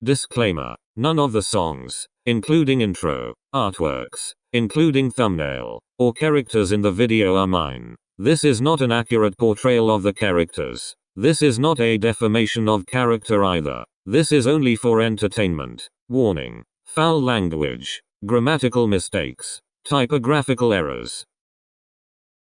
Disclaimer. None of the songs, including intro, artworks, including thumbnail, or characters in the video are mine. This is not an accurate portrayal of the characters. This is not a defamation of character either. This is only for entertainment. Warning. Foul language, grammatical mistakes, typographical errors.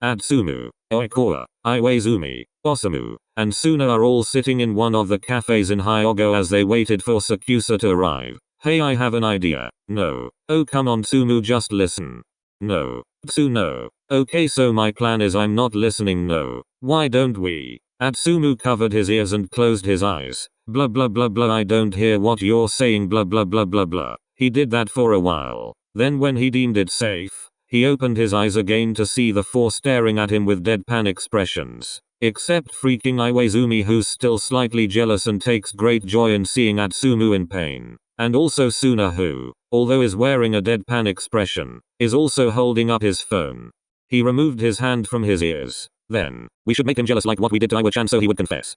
Atsumu, Oikawa, Iwaizumi, Osamu, and Suna are all sitting in one of the cafes in Hyogo as they waited for SakuAtsu to arrive. Hey, I have an idea. No. Oh, come on Tsumu, just listen. No. Tsu, no. Okay, so my plan is I'm not listening. No. Why don't we? Atsumu covered his ears and closed his eyes. Blah blah blah blah, I don't hear what you're saying, blah blah blah blah blah. He did that for a while. Then when he deemed it safe, he opened his eyes again to see the four staring at him with deadpan expressions. Except freaking Iwaizumi, who's still slightly jealous and takes great joy in seeing Atsumu in pain. And also Suna, who, although is wearing a deadpan expression, is also holding up his phone. He removed his hand from his ears. Then, we should make him jealous like what we did to Iwa-chan so he would confess.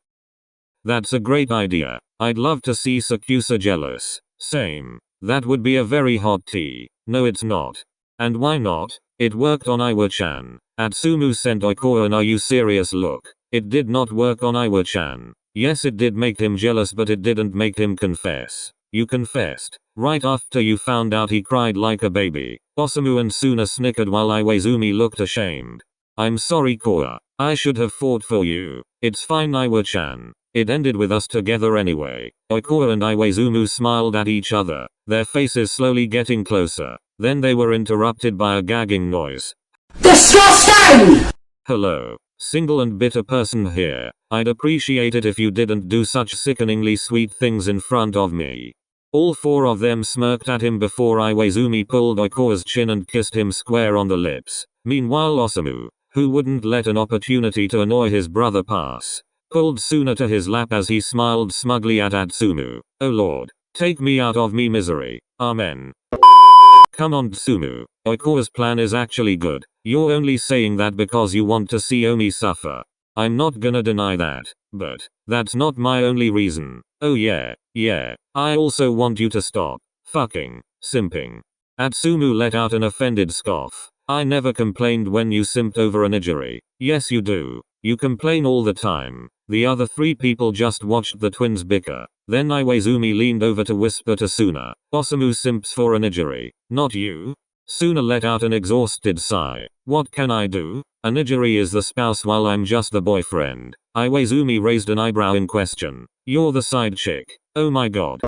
That's a great idea. I'd love to see SakuAtsu jealous. Same. That would be a very hot tea. No, it's not. And why not? It worked on Iwa-chan. Atsumu sent Oikawa an "Are you serious" look. It did not work on Iwa-chan. Yes, it did make him jealous, but it didn't make him confess. You confessed. Right after you found out he cried like a baby. Osamu and Suna snickered while Iwaizumi looked ashamed. I'm sorry Koa. I should have fought for you. It's fine Iwa-chan. It ended with us together anyway. Oikawa and Iwaizumi smiled at each other, their faces slowly getting closer. Then they were interrupted by a gagging noise. Disgusting! Hello. Single and bitter person here. I'd appreciate it if you didn't do such sickeningly sweet things in front of me. All four of them smirked at him before Iwaizumi pulled Oikawa's chin and kissed him square on the lips. Meanwhile Osamu, who wouldn't let an opportunity to annoy his brother pass, pulled Suna to his lap as he smiled smugly at Atsumu. Oh lord, take me out of me misery. Amen. Come on Tsumu. Oikawa's plan is actually good. You're only saying that because you want to see Omi suffer. I'm not gonna deny that. But that's not my only reason. Oh yeah. I also want you to stop fucking simping. Atsumu let out an offended scoff. I never complained when you simped over an injury. Yes you do. You complain all the time. The other three people just watched the twins bicker. Then Iwaizumi leaned over to whisper to Suna. Osamu simps for an injury. Not you. Suna let out an exhausted sigh. What can I do? An injury is the spouse while I'm just the boyfriend. Iwaizumi raised an eyebrow in question. You're the side chick. Oh my god.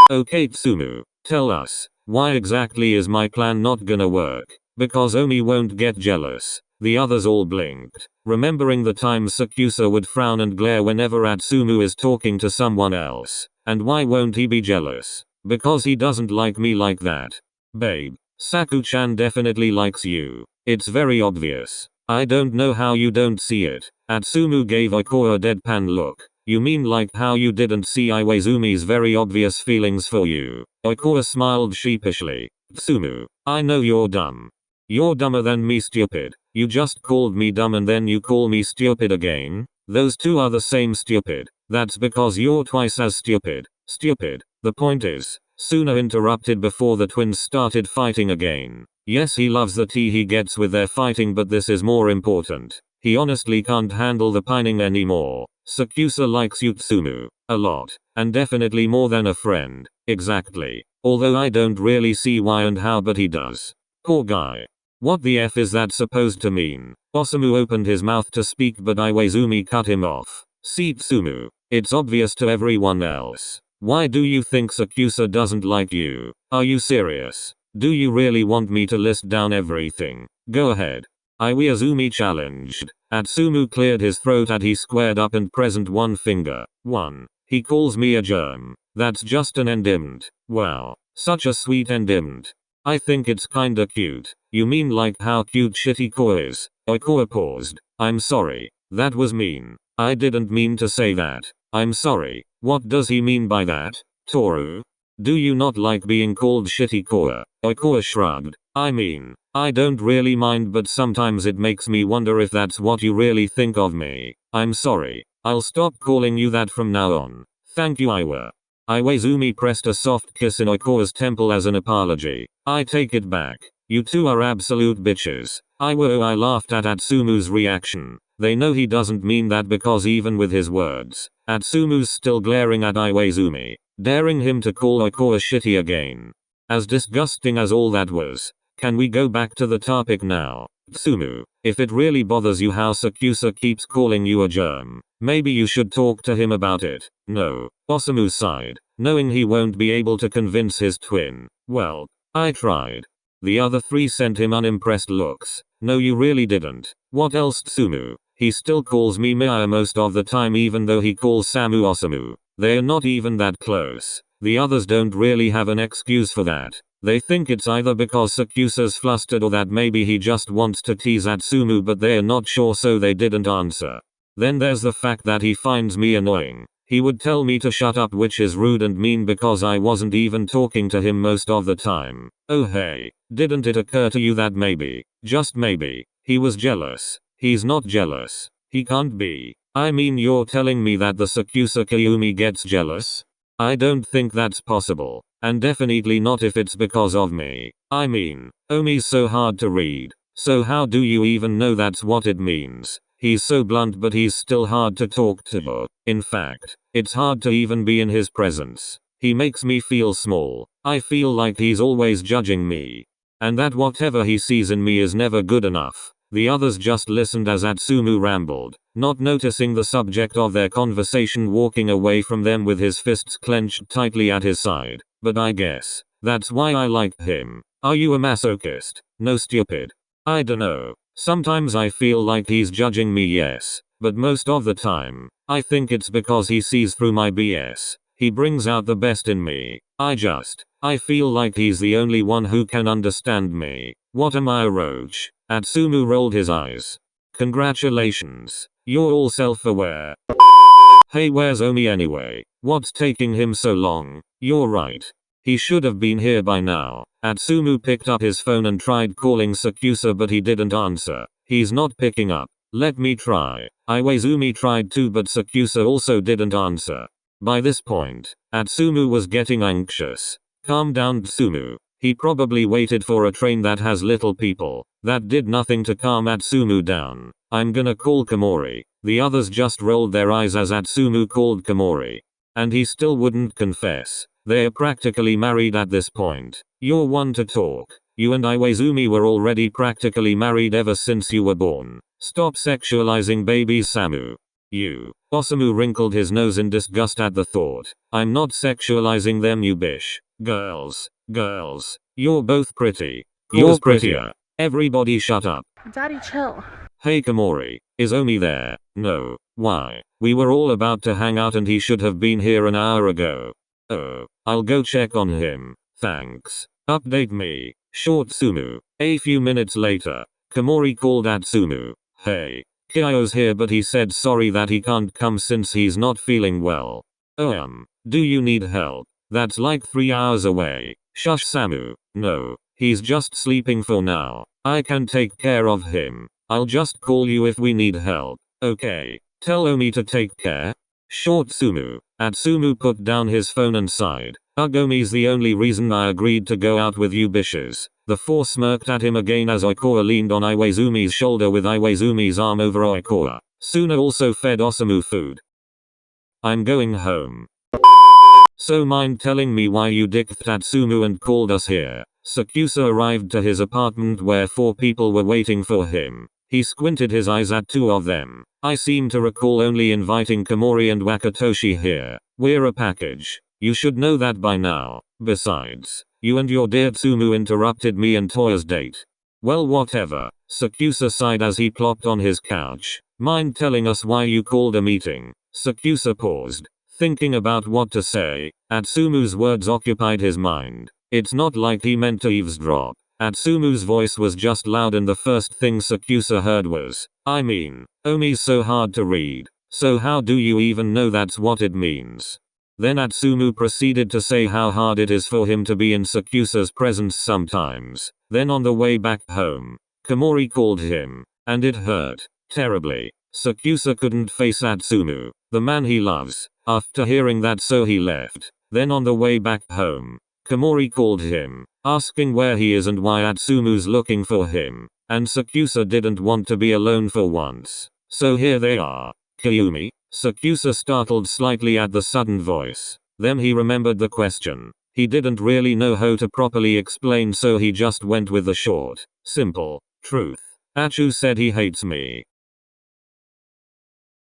Okay Tsumu, tell us, why exactly is my plan not gonna work? Because Omi won't get jealous. The others all blinked, remembering the times SakuAtsu would frown and glare whenever Atsumu is talking to someone else. And why won't he be jealous? Because he doesn't like me like that. Babe, Saku-chan definitely likes you. It's very obvious. I don't know how you don't see it. Atsumu gave Oikawa a deadpan look. You mean like how you didn't see Iwaizumi's very obvious feelings for you? Oikawa smiled sheepishly. Tsumu, I know you're dumb. You're dumber than me stupid. You just called me dumb and then you call me stupid again? Those two are the same stupid. That's because you're twice as stupid. Stupid. The point is, Suna interrupted before the twins started fighting again. Yes, he loves the tea he gets with their fighting, but this is more important. He honestly can't handle the pining anymore. SakuAtsu likes you Tsumu. A lot. And definitely more than a friend. Exactly. Although I don't really see why and how, but he does. Poor guy. What the F is that supposed to mean? Osamu opened his mouth to speak but Iwaizumi cut him off. See Tsumu. It's obvious to everyone else. Why do you think SakuAtsu doesn't like you? Are you serious? Do you really want me to list down everything? Go ahead. Iwaizumi challenged. Atsumu cleared his throat as he squared up and present one finger. 1. He calls me a germ. That's just an endearment. Wow. Such a sweet endearment. I think it's kinda cute. You mean like how cute shitty Koa is? Oikawa paused. I'm sorry. That was mean. I didn't mean to say that. I'm sorry. What does he mean by that? Toru? Do you not like being called shitty Koa? Oikawa shrugged. I mean, I don't really mind, but sometimes it makes me wonder if that's what you really think of me. I'm sorry. I'll stop calling you that from now on. Thank you Iwa. Iwaizumi pressed a soft kiss in Oikoa's temple as an apology. I take it back. You two are absolute bitches. I laughed at Atsumu's reaction. They know he doesn't mean that because even with his words, Atsumu's still glaring at Iwaizumi, daring him to call Oikoa shitty again. As disgusting as all that was, can we go back to the topic now? Tsumu, if it really bothers you how SakuAtsu keeps calling you a germ, maybe you should talk to him about it. No, Osamu sighed, knowing he won't be able to convince his twin. Well, I tried. The other three sent him unimpressed looks. No, you really didn't. What else, Tsumu? He still calls me Maya most of the time even though he calls Samu Osamu. They're not even that close. The others don't really have an excuse for that. They think it's either because SakuAtsu's flustered or that maybe he just wants to tease Atsumu but they're not sure so they didn't answer. Then there's the fact that he finds me annoying. He would tell me to shut up which is rude and mean because I wasn't even talking to him most of the time. Oh hey, didn't it occur to you that maybe, just maybe, he was jealous? He's not jealous. He can't be. I mean you're telling me that the SakuAtsu Kayumi gets jealous? I don't think that's possible. And definitely not if it's because of me. I mean, Omi's so hard to read. So how do you even know that's what it means? He's so blunt but he's still hard to talk to. In fact, it's hard to even be in his presence. He makes me feel small. I feel like he's always judging me. And that whatever he sees in me is never good enough. The others just listened as Atsumu rambled, not noticing the subject of their conversation walking away from them with his fists clenched tightly at his side. But I guess, that's why I like him. Are you a masochist? No stupid. I dunno. Sometimes I feel like he's judging me yes, but most of the time, I think it's because he sees through my BS. He brings out the best in me. I feel like he's the only one who can understand me. What am I, a roach? Atsumu rolled his eyes. Congratulations. You're all self-aware. Hey, where's Omi anyway? What's taking him so long? You're right. He should have been here by now. Atsumu picked up his phone and tried calling SakuAtsu but he didn't answer. He's not picking up. Let me try. Iwaizumi tried too but SakuAtsu also didn't answer. By this point, Atsumu was getting anxious. Calm down, Tsumu. He probably waited for a train that has little people. That did nothing to calm Atsumu down. I'm gonna call Komori. The others just rolled their eyes as Atsumu called Komori. And he still wouldn't confess. They're practically married at this point. You're one to talk. You and Iwaizumi were already practically married ever since you were born. Stop sexualizing babies, Samu. You. Osamu wrinkled his nose in disgust at the thought. I'm not sexualizing them, you bish. Girls. You're both pretty. You're prettier. Everybody shut up. Daddy, chill. Hey Komori, is Omi there? No. Why? We were all about to hang out and he should have been here an hour ago. Oh, I'll go check on him. Thanks. Update me. Short Tsumu. A few minutes later, Komori called Atsumu. Hey. Kyo's here but he said sorry that he can't come since he's not feeling well. Do you need help? That's like 3 hours away. Shush Samu. No, he's just sleeping for now. I can take care of him. I'll just call you if we need help. Okay. Tell Omi to take care. Short Tsumu. Atsumu put down his phone and sighed. Omi's the only reason I agreed to go out with you bishes. The four smirked at him again as Oikoa leaned on Iwaizumi's shoulder with Iwaizumi's arm over Oikoa. Suna also fed Osamu food. I'm going home. So mind telling me why you dicked Atsumu and called us here? SakuAtsu arrived to his apartment where 4 people were waiting for him. He squinted his eyes at 2 of them. I seem to recall only inviting Komori and Wakatoshi here. We're a package. You should know that by now. Besides, you and your dear Tsumu interrupted me and Toya's date. Well, whatever. SakuAtsu sighed as he plopped on his couch. Mind telling us why you called a meeting? SakuAtsu paused, thinking about what to say. Atsumu's words occupied his mind. It's not like he meant to eavesdrop. Atsumu's voice was just loud and the first thing SakuAtsu heard was, I mean, Omi's so hard to read. So how do you even know that's what it means? Then Atsumu proceeded to say how hard it is for him to be in SakuAtsu's presence sometimes. Then on the way back home, Komori called him, and it hurt terribly. SakuAtsu couldn't face Atsumu, the man he loves. After hearing that, so he left. Then on the way back home, Komori called him, asking where he is and why Atsumu's looking for him, and Sakusa didn't want to be alone for once. So here they are. Kyumi? Sakusa startled slightly at the sudden voice. Then he remembered the question. He didn't really know how to properly explain, so he just went with the short, simple truth. Achu said he hates me.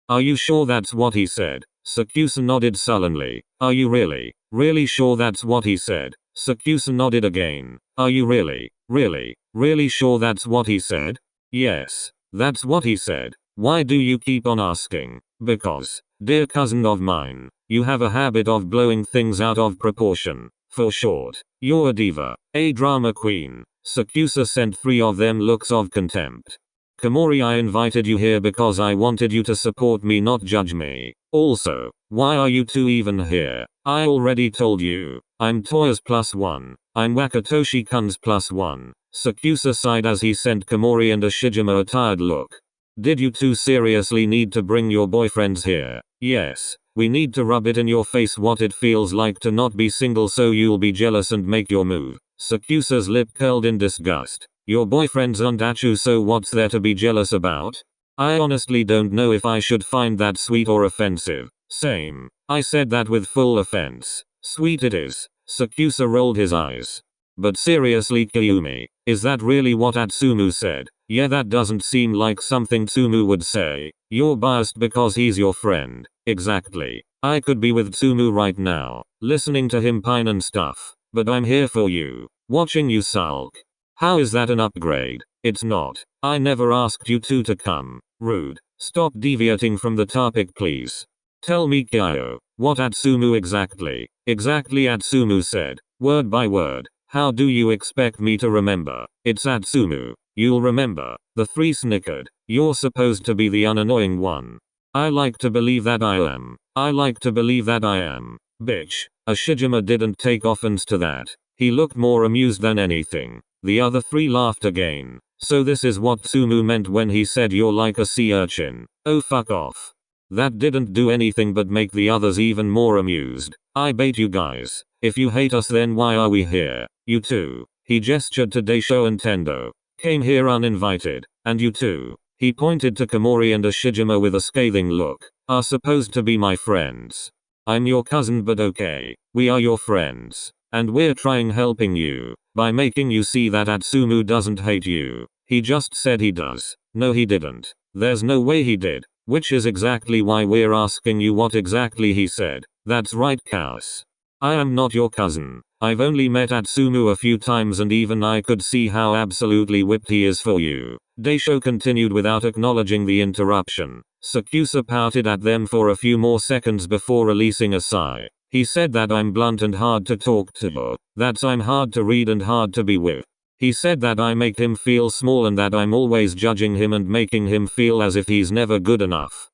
Are you sure that's what he said? Sakusa nodded sullenly. Are you really sure that's what he said? Sakusa nodded again. Are you really sure that's what he said? Yes, that's what he said. Why do you keep on asking? Because, dear cousin of mine, you have a habit of blowing things out of proportion. For short, you're a diva, a drama queen. Sakusa sent 3 of them looks of contempt. Komori, I invited you here because I wanted you to support me, not judge me. Also, why are you two even here? I already told you. I'm Toya's +1. I'm Wakatoshi-kun's +1. Sakusa sighed as he sent Komori and Ashijima a tired look. Did you two seriously need to bring your boyfriends here? Yes. We need to rub it in your face what it feels like to not be single so you'll be jealous and make your move. Sakusa's lip curled in disgust. Your boyfriends aren't Achu, so what's there to be jealous about? I honestly don't know if I should find that sweet or offensive. Same. I said that with full offense. Sweet it is. Sakusa rolled his eyes. But seriously, Kyumi, is that really what Atsumu said? Yeah, that doesn't seem like something Tsumu would say. You're biased because he's your friend. Exactly. I could be with Tsumu right now, listening to him pine and stuff. But I'm here for you, watching you sulk. How is that an upgrade? It's not. I never asked you two to come. Rude. Stop deviating from the topic, please. Tell me, Kyo, what Atsumu exactly? Exactly, Atsumu said, word by word. How do you expect me to remember? It's Atsumu. You'll remember. The 3 snickered. You're supposed to be the unannoying one. I like to believe that I am. I like to believe that I am. Bitch. Ashijima didn't take offense to that. He looked more amused than anything. The other 3 laughed again. So this is what Tsumu meant when he said you're like a sea urchin. Oh, fuck off. That didn't do anything but make the others even more amused. I bait you guys. If you hate us, then why are we here? You two. He gestured to Deisho and Tendo. Came here uninvited. And you two. He pointed to Komori and Ashijima with a scathing look. Are supposed to be my friends. I'm your cousin, but okay. We are your friends. And we're trying helping you. By making you see that Atsumu doesn't hate you. He just said he does. No, he didn't. There's no way he did. Which is exactly why we're asking you what exactly he said. That's right, Chaos. I am not your cousin. I've only met Atsumu a few times and even I could see how absolutely whipped he is for you. Deisho continued without acknowledging the interruption. Sakusa pouted at them for a few more seconds before releasing a sigh. He said that I'm blunt and hard to talk to. That I'm hard to read and hard to be with. He said that I make him feel small and that I'm always judging him and making him feel as if he's never good enough.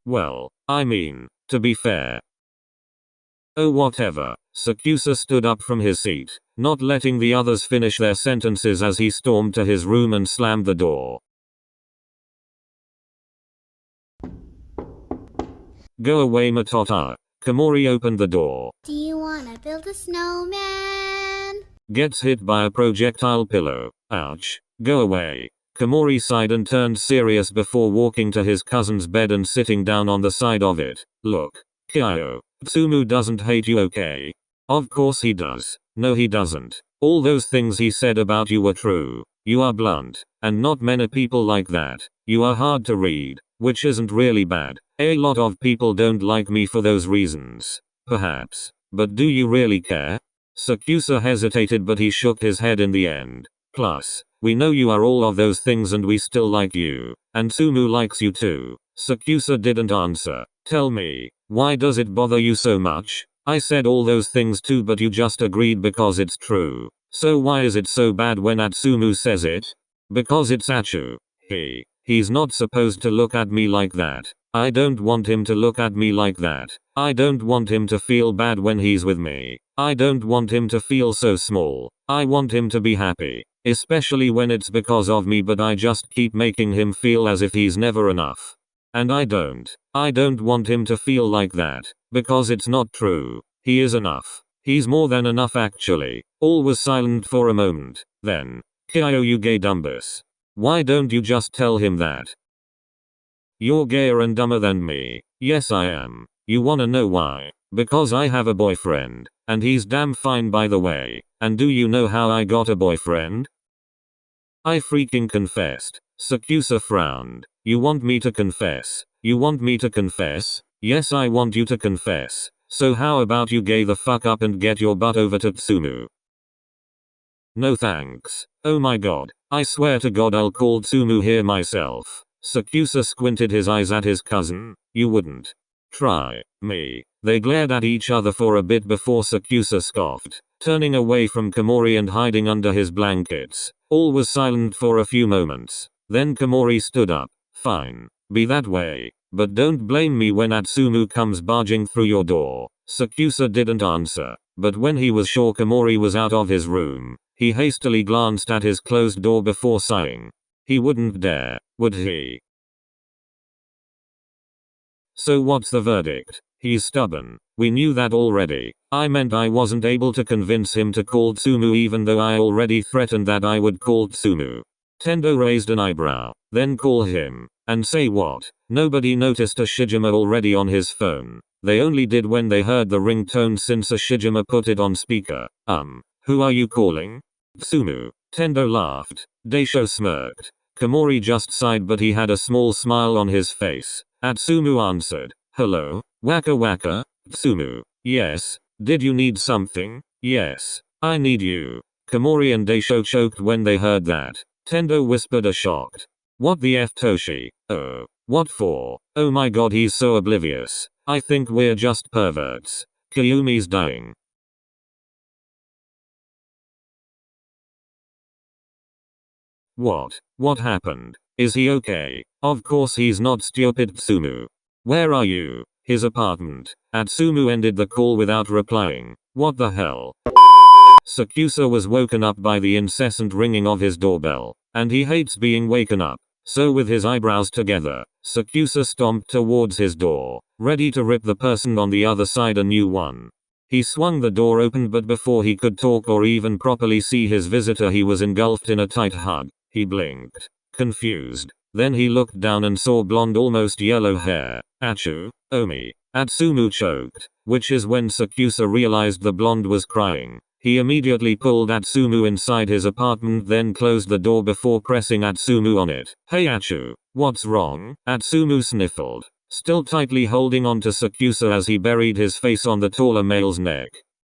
Well, I mean, to be fair. Oh, whatever. Sakusa stood up from his seat, not letting the others finish their sentences as he stormed to his room and slammed the door. Go away, Matota. Komori opened the door. Do you wanna build a snowman? Gets hit by a projectile pillow. Ouch. Go away. Komori sighed and turned serious before walking to his cousin's bed and sitting down on the side of it. Look, Kyo. Tsumu doesn't hate you, okay? Of course he does. No, he doesn't. All those things he said about you were true. You are blunt. And not many people like that. You are hard to read. Which isn't really bad. A lot of people don't like me for those reasons. Perhaps. But do you really care? Sakusa hesitated, but he shook his head in the end. Plus, we know you are all of those things and we still like you. And Tsumu likes you too. Sakusa didn't answer. Tell me, why does it bother you so much? I said all those things too, but you just agreed because it's true. So why is it so bad when Atsumu says it? Because it's Achu. He's not supposed to look at me like that. I don't want him to look at me like that. I don't want him to feel bad when he's with me. I don't want him to feel so small. I want him to be happy. Especially when it's because of me, but I just keep making him feel as if he's never enough. And I don't want him to feel like that, because it's not true. He is enough. He's more than enough actually. All was silent for a moment. Then, Kyo you gay dumbus. Why don't you just tell him that? You're gayer and dumber than me. Yes I am. You wanna know why? Because I have a boyfriend. And he's damn fine by the way. And do you know how I got a boyfriend? I freaking confessed. SakuAtsu frowned. You want me to confess? You want me to confess? Yes I want you to confess. So how about you gay the fuck up and get your butt over to Tsumu? No thanks. Oh my god. I swear to god I'll call Tsumu here myself. SakuAtsu squinted his eyes at his cousin. You wouldn't try me. They glared at each other for a bit before SakuAtsu scoffed, turning away from Komori and hiding under his blankets. All was silent for a few moments. Then Komori stood up. Fine. Be that way. But don't blame me when Atsumu comes barging through your door. SakuAtsu didn't answer. But when he was sure Komori was out of his room, he hastily glanced at his closed door before sighing. He wouldn't dare, would he? So what's the verdict? He's stubborn. We knew that already. I meant I wasn't able to convince him to call Tsumu even though I already threatened that I would call Tsumu. Tendo raised an eyebrow. Then call him. And say what? Nobody noticed Ashijima already on his phone. They only did when they heard the ringtone since Ashijima put it on speaker. Who are you calling? Tsumu. Tendo laughed. Daisho smirked. Komori just sighed but he had a small smile on his face. Atsumu answered. Hello? Waka waka? Tsumu. Yes. Did you need something? Yes. I need you. Komori and Daisho choked when they heard that. Tendo whispered a shocked. What the F Toshi? Oh. What for? Oh my god he's so oblivious. I think we're just perverts. Kayumi's dying. What? What happened? Is he okay? Of course he's not stupid Tsumu. Where are you? His apartment. Atsumu ended the call without replying. What the hell? SakuAtsu was woken up by the incessant ringing of his doorbell. And he hates being waken up. So with his eyebrows together, SakuAtsu stomped towards his door, ready to rip the person on the other side a new one. He swung the door open but before he could talk or even properly see his visitor he was engulfed in a tight hug. He blinked, confused. Then he looked down and saw blonde almost yellow hair. Achu, Omi. Atsumu choked, which is when SakuAtsu realized the blonde was crying. He immediately pulled Atsumu inside his apartment then closed the door before pressing Atsumu on it. Hey Achu, what's wrong? Atsumu sniffled, still tightly holding on to SakuAtsu as he buried his face on the taller male's neck.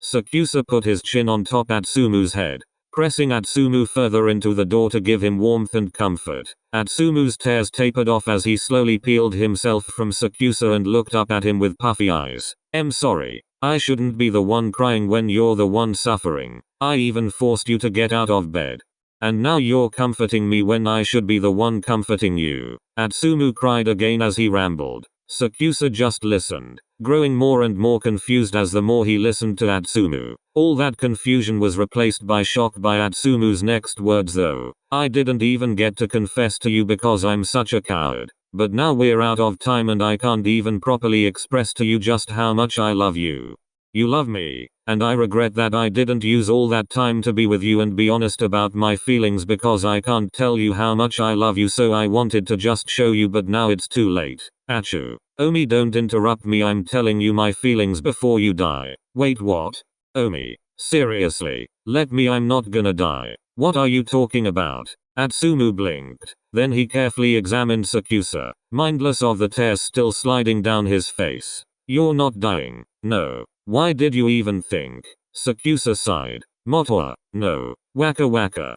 SakuAtsu put his chin on top Atsumu's head, pressing Atsumu further into the door to give him warmth and comfort. Atsumu's tears tapered off as he slowly peeled himself from SakuAtsu and looked up at him with puffy eyes. I'm sorry. I shouldn't be the one crying when you're the one suffering. I even forced you to get out of bed. And now you're comforting me when I should be the one comforting you. Atsumu cried again as he rambled. SakuAtsu just listened, growing more and more confused as the more he listened to Atsumu. All that confusion was replaced by shock by Atsumu's next words though. I didn't even get to confess to you because I'm such a coward. But now we're out of time and I can't even properly express to you just how much I love you. You love me, and I regret that I didn't use all that time to be with you and be honest about my feelings because I can't tell you how much I love you so I wanted to just show you but now it's too late. Achu. Omi don't interrupt me I'm telling you my feelings before you die. Wait what? Omi. Seriously. Let me I'm not gonna die. What are you talking about? Atsumu blinked. Then he carefully examined SakuAtsu, mindless of the tears still sliding down his face. You're not dying. No. Why did you even think? SakuAtsu sighed. Motoa. No. Waka waka.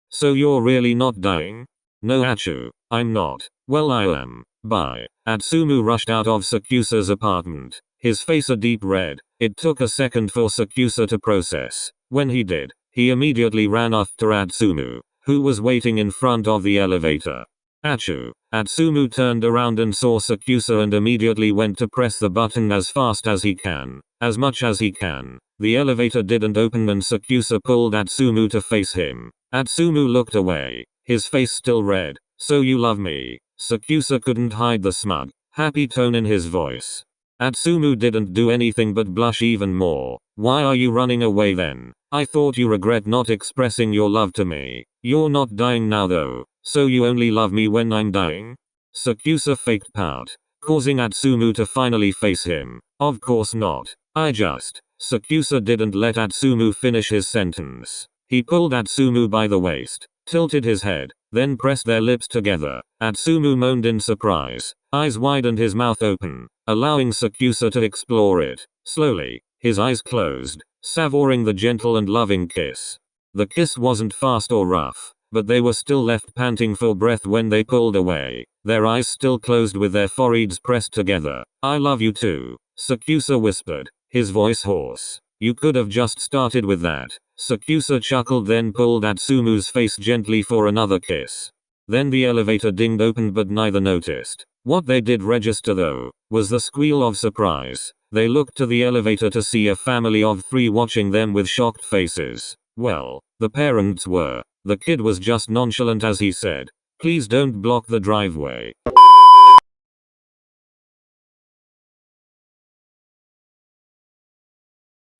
So you're really not dying? No Achu. I'm not. Well I am. Bye. Atsumu rushed out of SakuAtsu's apartment, his face a deep red. It took a second for SakuAtsu to process. When he did, he immediately ran after Atsumu, who was waiting in front of the elevator. Achu. Atsumu turned around and saw SakuAtsu and immediately went to press the button as fast as he can. As much as he can. The elevator didn't open and SakuAtsu pulled Atsumu to face him. Atsumu looked away. his face still red. So you love me? Sakusa couldn't hide the smug, happy tone in his voice. Atsumu didn't do anything but blush even more. Why are you running away then? I thought you regret not expressing your love to me. You're not dying now though, so you only love me when I'm dying? Sakusa faked pout, causing Atsumu to finally face him. Of course not. Sakusa didn't let Atsumu finish his sentence. He pulled Atsumu by the waist, tilted his head, then pressed their lips together. Atsumu moaned in surprise, eyes wide and his mouth open, allowing Sakusa to explore it. Slowly, his eyes closed, savoring the gentle and loving kiss. The kiss wasn't fast or rough, but they were still left panting for breath when they pulled away, their eyes still closed with their foreheads pressed together. I love you too, Sakusa whispered, his voice hoarse. You could have just started with that. Sakusa chuckled, then pulled Atsumu's face gently for another kiss. Then the elevator dinged open, but neither noticed. What they did register though, was the squeal of surprise. They looked to the elevator to see a family of 3 watching them with shocked faces. Well, the parents were. The kid was just nonchalant as he said, "Please don't block the driveway."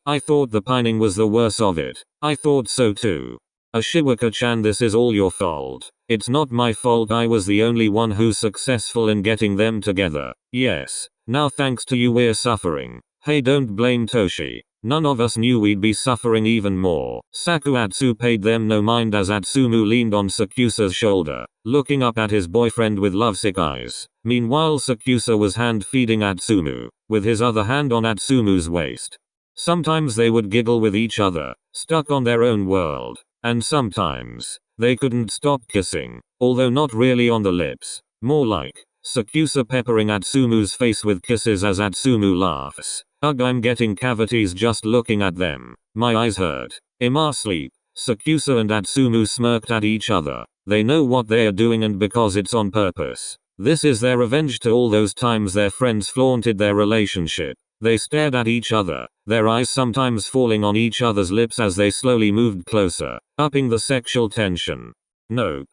I thought the pining was the worst of it. I thought so too. Ashiwaka-chan, this is all your fault. It's not my fault, I was the only one who's successful in getting them together. Yes, now thanks to you we're suffering. Hey, don't blame Toshi. None of us knew we'd be suffering even more. SakuAtsu paid them no mind as Atsumu leaned on Sakusa's shoulder, looking up at his boyfriend with lovesick eyes. Meanwhile, Sakusa was hand-feeding Atsumu, with his other hand on Atsumu's waist. Sometimes they would giggle with each other, stuck on their own world. And sometimes, they couldn't stop kissing, although not really on the lips. More like, Sakusa peppering Atsumu's face with kisses as Atsumu laughs. Ugh, I'm getting cavities just looking at them. My eyes hurt. Ima sleep. Sakusa and Atsumu smirked at each other. They know what they are doing, and because it's on purpose. This is their revenge to all those times their friends flaunted their relationship. They stared at each other, their eyes sometimes falling on each other's lips as they slowly moved closer, upping the sexual tension. Nope.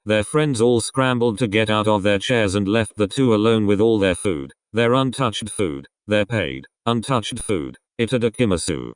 Their friends all scrambled to get out of their chairs and left the two alone with all their food. Their untouched food. Their paid, untouched food. Itadakimasu.